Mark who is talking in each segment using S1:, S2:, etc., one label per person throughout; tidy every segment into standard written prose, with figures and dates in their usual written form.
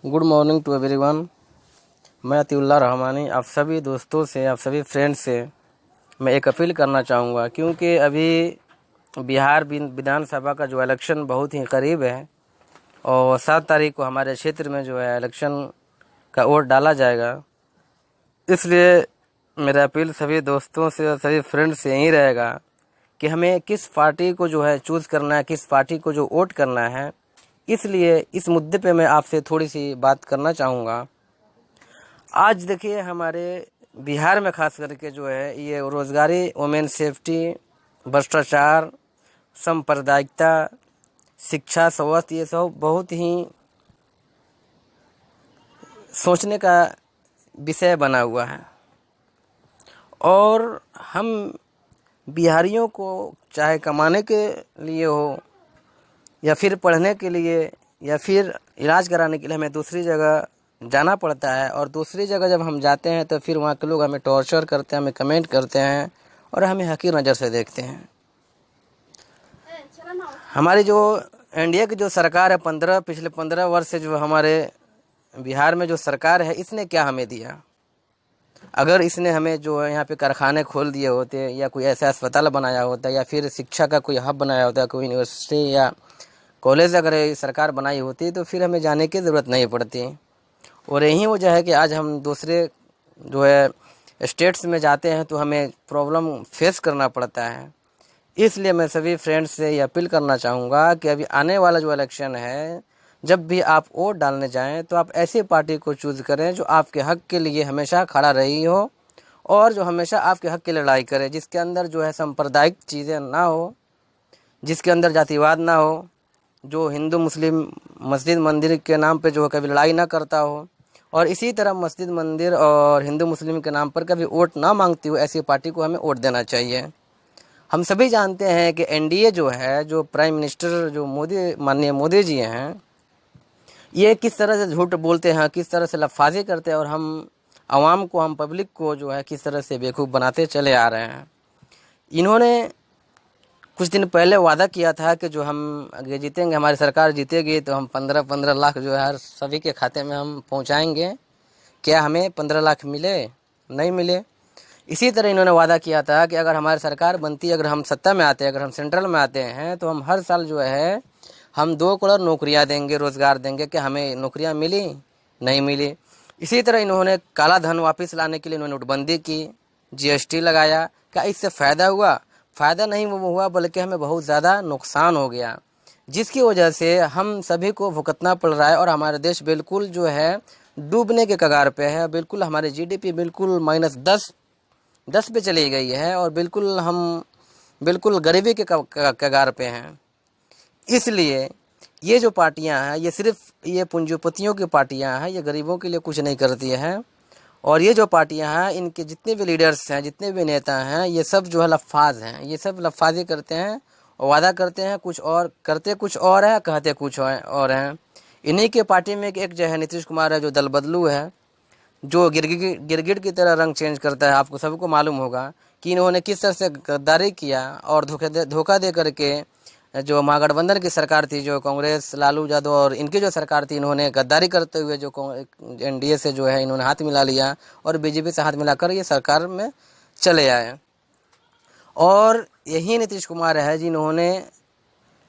S1: Good morning to everyone. मैं अतिउल्लाह रहमानी आप सभी दोस्तों से, आप सभी फ्रेंड्स से मैं एक अपील करना चाहूँगा, क्योंकि अभी बिहार विधानसभा का जो इलेक्शन बहुत ही करीब है और 7 तारीख को हमारे क्षेत्र में जो है इलेक्शन का वोट डाला जाएगा। इसलिए मेरा अपील सभी दोस्तों से और सभी फ्रेंड्स से यही रहेगा कि हमें किस पार्टी को जो है चूज़ करना है, किस पार्टी को जो वोट करना है। इसलिए इस मुद्दे पे मैं आपसे थोड़ी सी बात करना चाहूँगा। आज देखिए हमारे बिहार में खास करके जो है ये रोज़गारी, वुमेन सेफ्टी, भ्रष्टाचार, सांप्रदायिकता, शिक्षा, स्वास्थ्य, ये सब बहुत ही सोचने का विषय बना हुआ है। और हम बिहारियों को चाहे कमाने के लिए हो या फिर पढ़ने के लिए या फिर इलाज कराने के लिए हमें दूसरी जगह जाना पड़ता है, और दूसरी जगह जब हम जाते हैं तो फिर वहाँ के लोग हमें टॉर्चर करते हैं, हमें कमेंट करते हैं और हमें हकीर नज़र से देखते हैं। हमारी जो एनडीए की जो सरकार है पिछले 15 वर्ष से जो हमारे बिहार में जो सरकार है, इसने क्या हमें दिया? अगर इसने हमें जो है यहाँ पे कारखाने खोल दिए होते या कोई ऐसा अस्पताल बनाया होता या फिर शिक्षा का कोई हब बनाया होता, कोई यूनिवर्सिटी या कॉलेज अगर सरकार बनाई होती तो फिर हमें जाने की ज़रूरत नहीं पड़ती। और यही वजह है कि आज हम दूसरे जो है स्टेट्स में जाते हैं तो हमें प्रॉब्लम फेस करना पड़ता है। इसलिए मैं सभी फ्रेंड्स से ये अपील करना चाहूँगा कि अभी आने वाला जो इलेक्शन है, जब भी आप वोट डालने जाएं तो आप ऐसी पार्टी को चूज़ करें जो आपके हक के लिए हमेशा खड़ा रही हो और जो हमेशा आपके हक की लड़ाई करे, जिसके अंदर जो है सांप्रदायिक चीज़ें ना हो, जिसके अंदर जातिवाद ना हो, जो हिंदू मुस्लिम मस्जिद मंदिर के नाम पे जो है कभी लड़ाई ना करता हो, और इसी तरह मस्जिद मंदिर और हिंदू मुस्लिम के नाम पर कभी वोट ना मांगती हो, ऐसी पार्टी को हमें वोट देना चाहिए। हम सभी जानते हैं कि एनडीए जो है, जो प्राइम मिनिस्टर जो माननीय मोदी जी हैं, ये किस तरह से झूठ बोलते हैं, किस तरह से लफाजी करते हैं और हम आवाम को, हम पब्लिक को जो है किस तरह से बेवकूफ़ बनाते चले आ रहे हैं। इन्होंने कुछ दिन पहले वादा किया था कि जो हम अगर जीतेंगे, हमारी सरकार जीतेगी तो हम 15-15 लाख जो है हर सभी के खाते में हम पहुंचाएंगे। क्या हमें 15 लाख मिले? नहीं मिले। इसी तरह इन्होंने वादा किया था कि अगर हमारी सरकार बनती, अगर हम सत्ता में आते हैं, अगर हम सेंट्रल में आते हैं तो हम हर साल जो है हम 2 करोड़ नौकरियां देंगे, रोज़गार देंगे। क्या हमें नौकरियां मिली? नहीं मिली। इसी तरह इन्होंने काला धन वापस लाने के लिए इन्होंने नोटबंदी की, जीएसटी लगाया। क्या इससे फ़ायदा हुआ? फ़ायदा नहीं हुआ, बल्कि हमें बहुत ज़्यादा नुकसान हो गया, जिसकी वजह से हम सभी को भुगतना पड़ रहा है और हमारा देश बिल्कुल जो है डूबने के कगार पे है। बिल्कुल हमारी जीडीपी बिल्कुल -10 पे चली गई है और बिल्कुल हम बिल्कुल गरीबी के कगार पे हैं। इसलिए ये जो पार्टियां हैं, ये सिर्फ ये पूंजीपतियों की पार्टियां हैं, ये गरीबों के लिए कुछ नहीं करती हैं। और ये जो पार्टियां हैं, इनके जितने भी लीडर्स हैं, जितने भी नेता हैं, ये सब जो है लफाज हैं। ये सब लफाजी करते हैं और वादा करते हैं कुछ और, करते कुछ और है, कहते कुछ और हैं। इन्हीं के पार्टी में एक जो है नीतीश कुमार है, जो दल बदलू है, जो गिरगिट की तरह रंग चेंज करता है। आपको सबको मालूम होगा कि इन्होंने किस तरह से गद्दारी किया और धोखा दे करके जो महागठबंधन की सरकार थी, जो कांग्रेस, लालू यादव और इनकी जो सरकार थी, इन्होंने गद्दारी करते हुए जो एनडीए से जो है इन्होंने हाथ मिला लिया और बीजेपी से हाथ मिलाकर ये सरकार में चले आए। और यही नीतीश कुमार है जिन्होंने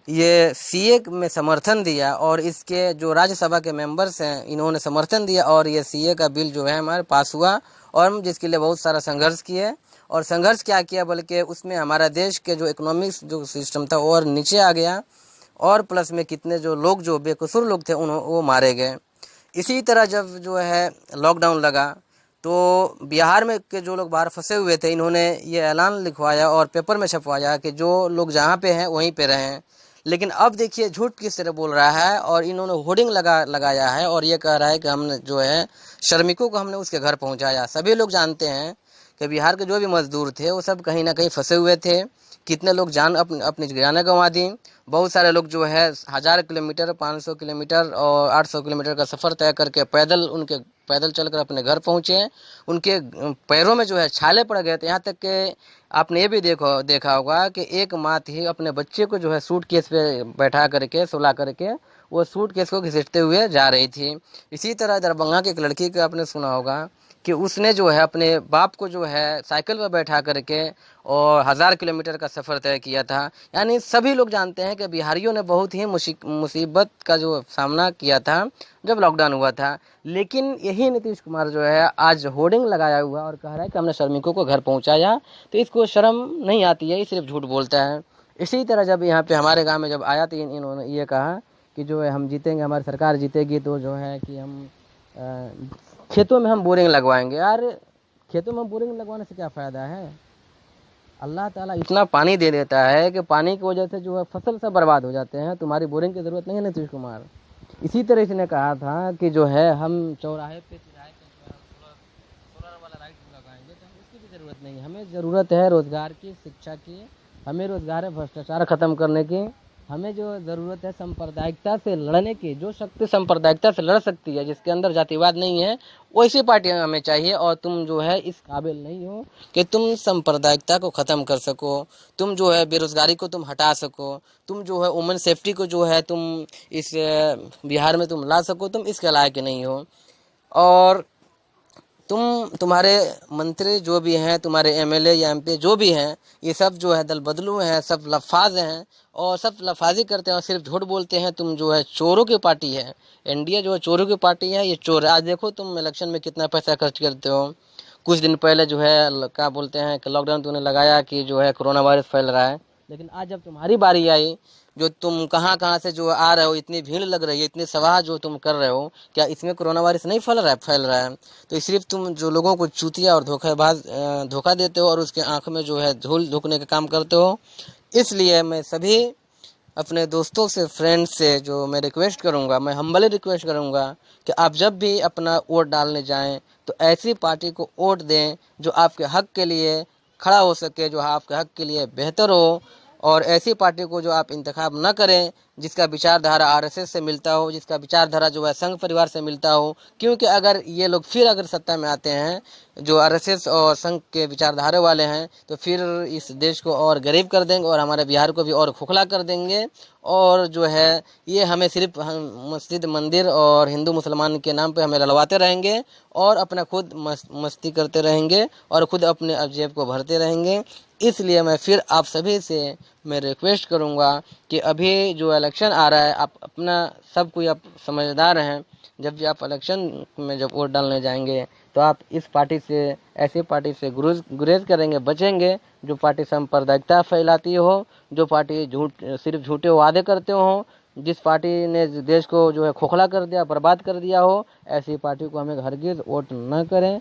S1: ये सीए में समर्थन दिया और इसके जो राज्यसभा के मेंबर्स हैं, इन्होंने समर्थन दिया और ये सीए का बिल जो है हमारे पास हुआ, और हम जिसके लिए बहुत सारा संघर्ष किए। और संघर्ष क्या किया, बल्कि उसमें हमारा देश के जो इकोनॉमिक्स जो सिस्टम था और नीचे आ गया, और प्लस में कितने जो लोग जो बेकसूर लोग थे वो मारे गए। इसी तरह जब जो है लॉकडाउन लगा तो बिहार में के जो लोग बाहर फंसे हुए थे, इन्होंने ये ऐलान लिखवाया और पेपर में छपवाया कि जो लोग जहाँ पे हैं वहीं पे रहें। लेकिन अब देखिए झूठ किस तरह बोल रहा है, और इन्होंने होर्डिंग लगाया है और ये कह रहा है कि हमने जो है श्रमिकों को हमने उसके घर पहुंचाया। सभी लोग जानते हैं कि बिहार के जो भी मजदूर थे वो सब कहीं ना कहीं फंसे हुए थे। कितने लोग जान अपनी जानें गंवा दी। बहुत सारे लोग जो है 1000 किलोमीटर, 500 किलोमीटर और 800 किलोमीटर का सफ़र तय करके पैदल चलकर अपने घर पहुँचे। उनके पैरों में जो है छाले पड़ गए थे। यहाँ तक कि आपने ये भी देखा होगा कि एक माँ थी अपने बच्चे को जो है सूटकेस पे बैठा करके, सुला करके वो सूटकेस को घसीटते हुए जा रही थी। इसी तरह दरभंगा की एक लड़की का आपने सुना होगा कि उसने जो है अपने बाप को जो है साइकिल पर बैठा करके और 1000 किलोमीटर का सफ़र तय किया था। यानी सभी लोग जानते हैं कि बिहारियों ने बहुत ही मुसीबत का जो सामना किया था जब लॉकडाउन हुआ था। लेकिन यही नीतीश कुमार जो है आज होर्डिंग लगाया हुआ और कह रहा है कि हमने श्रमिकों को घर पहुंचाया, तो इसको शर्म नहीं आती है, ये सिर्फ झूठ बोलता है। इसी तरह जब यहाँ पे हमारे गांव में जब आया तो इन्होंने ये कहा कि जो है हम जीतेंगे, हमारी सरकार जीतेगी तो जो है कि हम खेतों में हम बोरिंग लगवाएंगे। यार खेतों में बोरिंग लगवाने से क्या फ़ायदा है? अल्लाह ताला इतना पानी दे देता है कि पानी की वजह से जो है फसल सब बर्बाद हो जाते हैं। तुम्हारी बोरिंग की ज़रूरत नहीं है नीतीश कुमार। इसी तरह इसने कहा था कि जो है हम चौराहे पे तिराहे पे सोलर वाला लाइट लगाएंगे, तो हम उसकी भी ज़रूरत नहीं है। हमें ज़रूरत है रोज़गार की, शिक्षा की, हमें रोज़गार है भ्रष्टाचार ख़त्म करने की, हमें जो ज़रूरत है सांप्रदायिकता से लड़ने की। जो शक्ति सांप्रदायिकता से लड़ सकती है, जिसके अंदर जातिवाद नहीं है, वैसी पार्टियां हमें चाहिए। और तुम जो है इस काबिल नहीं हो कि तुम सांप्रदायिकता को ख़त्म कर सको, तुम जो है बेरोज़गारी को तुम हटा सको, तुम जो है वुमेन सेफ्टी को जो है तुम इस बिहार में तुम ला सको, तुम इसके लायक नहीं हो। और तुम्हारे मंत्री जो भी हैं, तुम्हारे एमएलए या एमपी जो भी हैं, ये सब जो है दल बदलू हैं, सब लफाज हैं और सब लफाजी करते हैं और सिर्फ झूठ बोलते हैं। तुम जो है चोरों की पार्टी है, एनडीए जो है चोरों की पार्टी है, ये चोर। आज देखो तुम इलेक्शन में कितना पैसा खर्च करते हो। कुछ दिन पहले जो है क्या बोलते हैं कि लॉकडाउन तुमने लगाया कि जो है कोरोना वायरस फैल रहा है, लेकिन आज जब तुम्हारी बारी आई, जो तुम कहाँ से जो आ रहे हो, इतनी भीड़ लग रही है, इतने सवाल जो तुम कर रहे हो, क्या इसमें कोरोना वायरस नहीं फैल रहा है? तो सिर्फ तुम जो लोगों को चूतिया और धोखा देते हो और उसके आंख में जो है धूल झोंकने का काम करते हो। इसलिए मैं सभी अपने दोस्तों से, फ्रेंड्स से जो मैं रिक्वेस्ट करूंगा, मैं हम्बली रिक्वेस्ट करूंगा कि आप जब भी अपना वोट डालने जाएं तो ऐसी पार्टी को वोट दें जो आपके हक के लिए खड़ा हो सके, जो आपके हक के लिए बेहतर हो। और ऐसी पार्टी को जो आप इंतखाब न करें जिसका विचारधारा आरएसएस से मिलता हो, जिसका विचारधारा जो है संघ परिवार से मिलता हो। क्योंकि अगर ये लोग फिर अगर सत्ता में आते हैं, जो आरएसएस और संघ के विचारधारा वाले हैं, तो फिर इस देश को और गरीब कर देंगे और हमारे बिहार को भी और खोखला कर देंगे। और जो है ये हमें सिर्फ मस्जिद, मंदिर और हिंदू मुसलमान के नाम पे हमें लड़वाते रहेंगे और अपना खुद मस्ती करते रहेंगे और खुद अपने जेब को भरते रहेंगे। इसलिए मैं फिर आप सभी से मैं रिक्वेस्ट करूंगा कि अभी जो इलेक्शन आ रहा है, आप अपना सब कोई आप समझदार हैं। जब भी आप इलेक्शन में जब वोट डालने जाएंगे तो आप इस पार्टी से, ऐसी पार्टी से गुरेज करेंगे, बचेंगे जो पार्टी सांप्रदायिकता फैलाती हो, जो पार्टी सिर्फ झूठे वादे करते हो, जिस पार्टी ने देश को जो है खोखला कर दिया, बर्बाद कर दिया हो। ऐसी पार्टी को हमें हरगिज़ वोट न करें।